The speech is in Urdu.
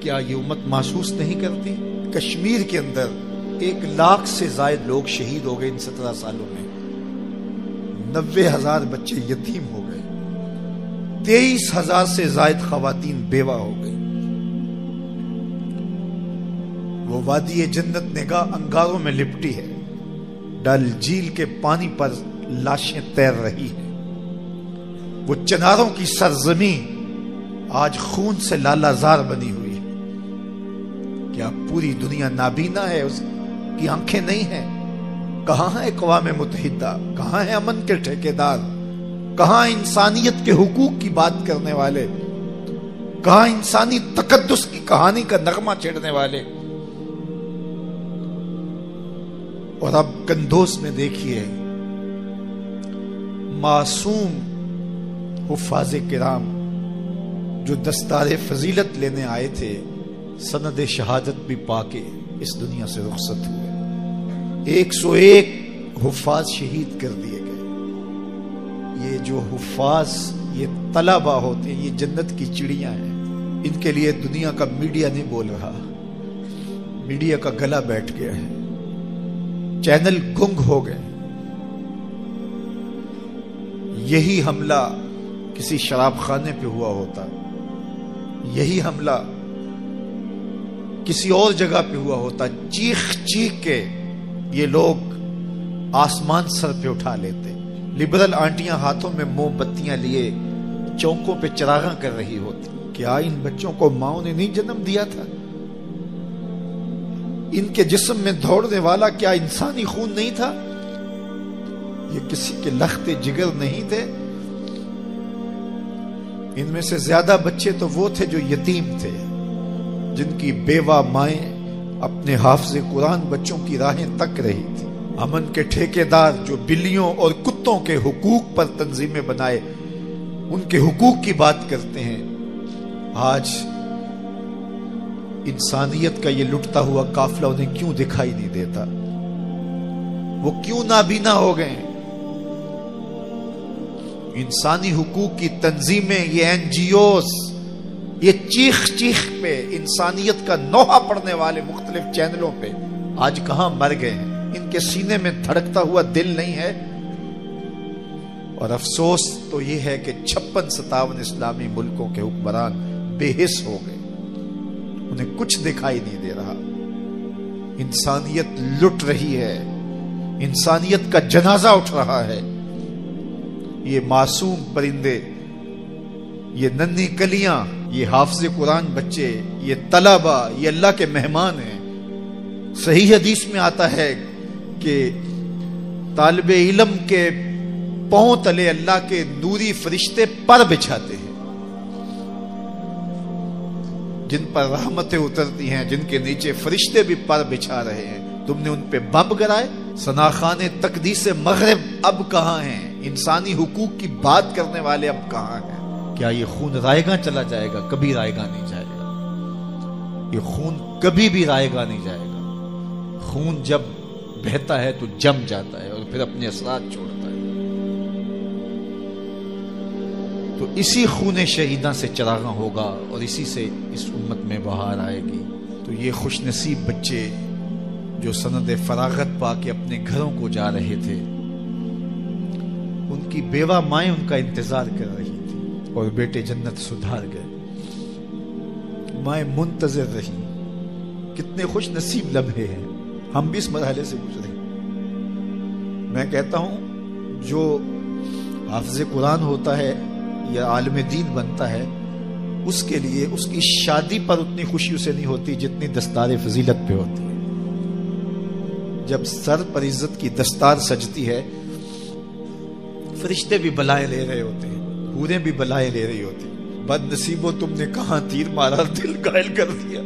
کیا یہ امت محسوس نہیں کرتی؟ کشمیر کے اندر 1 لاکھ سے زائد لوگ شہید ہو گئے ان 17 سالوں میں، 90,000 بچے یتیم ہو گئے، 23,000 سے زائد خواتین بیوہ ہو گئی۔ وہ وادی جنت نگاہ انگاروں میں لپٹی ہے، ڈل جھیل کے پانی پر لاشیں تیر رہی ہیں، وہ چناروں کی سرزمین آج خون سے لالہ زار بنی ہوئی ہے۔ کیا پوری دنیا نابینا ہے؟ اس کی آنکھیں نہیں ہیں؟ کہاں ہے اقوام متحدہ؟ کہاں ہے امن کے ٹھیکیدار؟ کہاں انسانیت کے حقوق کی بات کرنے والے؟ کہاں انسانی تقدس کی کہانی کا نغمہ چھیڑنے والے؟ اور اب قندوز میں دیکھیے، معصوم حفاظ کرام جو دستار فضیلت لینے آئے تھے، سند شہادت بھی پا کے اس دنیا سے رخصت ہوئے۔ 101 حفاظ شہید کر دیے گئے۔ یہ جو حفاظ، یہ طلبہ ہوتے ہیں، یہ جنت کی چڑیاں ہیں۔ ان کے لیے دنیا کا میڈیا نہیں بول رہا، میڈیا کا گلا بیٹھ گیا ہے، چینل گنگ ہو گئے۔ یہی حملہ کسی شراب خانے پہ ہوا ہوتا، یہی حملہ کسی اور جگہ پہ ہوا ہوتا، چیخ چیخ کے یہ لوگ آسمان سر پہ اٹھا لیتے۔ لبرل آنٹیاں ہاتھوں میں موم بتیاں لیے چوکوں پہ چراغاں کر رہی ہوتی۔ کیا ان بچوں کو ماؤں نے نہیں جنم دیا تھا؟ ان کے جسم میں دوڑنے والا کیا انسانی خون نہیں تھا؟ یہ کسی کے لخت جگر نہیں تھے؟ ان میں سے زیادہ بچے تو وہ تھے جو یتیم تھے، جن کی بیوہ مائیں اپنے حافظ قرآن بچوں کی راہیں تک رہی تھی۔ امن کے ٹھیکیدار جو بلیوں اور کتوں کے حقوق پر تنظیمیں بنائے، ان کے حقوق کی بات کرتے ہیں، آج انسانیت کا یہ لٹتا ہوا قافلہ انہیں کیوں دکھائی نہیں دیتا؟ وہ کیوں نابینا ہو گئے؟ انسانی حقوق کی تنظیمیں، یہ NGOs، یہ چیخ چیخ پہ انسانیت کا نوحہ پڑھنے والے مختلف چینلوں پہ آج کہاں مر گئے ہیں؟ ان کے سینے میں دھڑکتا ہوا دل نہیں ہے؟ اور افسوس تو یہ ہے کہ 56-57 اسلامی ملکوں کے حکمران بے حس ہو گئے، انہیں کچھ دکھائی نہیں دے رہا۔ انسانیت لٹ رہی ہے، انسانیت کا جنازہ اٹھ رہا ہے۔ یہ معصوم پرندے، یہ ننھی کلیاں، یہ حافظ قرآن بچے، یہ طلبہ، یہ اللہ کے مہمان ہیں۔ صحیح حدیث میں آتا ہے کہ طالب علم کے پاؤں تلے اللہ کے نوری فرشتے پر بچھاتے ہیں، جن پر رحمتیں اترتی ہیں، جن کے نیچے فرشتے بھی پر بچھا رہے ہیں۔ تم نے ان پہ بم گرائے؟ ثناخان تقدیس مغرب اب کہاں ہیں؟ انسانی حقوق کی بات کرنے والے اب کہاں ہیں؟ کیا یہ خون رائے گاں چلا جائے گا؟ کبھی رائے گاں نہیں جائے گا، یہ خون کبھی بھی رائے گاں نہیں جائے گا۔ خون جب بہتا ہے تو جم جاتا ہے اور پھر اپنے اثرات چھوڑتا ہے۔ تو اسی خون شہیداں سے چراغاں ہوگا اور اسی سے اس امت میں بہار آئے گی۔ تو یہ خوش نصیب بچے جو سند فراغت پا کے اپنے گھروں کو جا رہے تھے، ان کی بیوہ مائیں ان کا انتظار کر رہی تھی، اور بیٹے جنت سدھار گئے، مائیں منتظر رہی۔ کتنے خوش نصیب لمحے ہیں، ہم بھی اس مرحلے سے گزرے۔ میں کہتا ہوں جو حافظ قرآن ہوتا ہے یا عالم دین بنتا ہے، اس کے لیے اس کی شادی پر اتنی خوشی اسے نہیں ہوتی جتنی دستار فضیلت پہ ہوتی ہے۔ جب سر پر عزت کی دستار سجتی ہے، فرشتے بھی بلائیں لے رہے ہوتے ہیں، حوریں بھی بلائیں لے رہی ہوتی۔ بد نصیبوں، تم نے کہاں تیر مارا، دل گائل کر دیا۔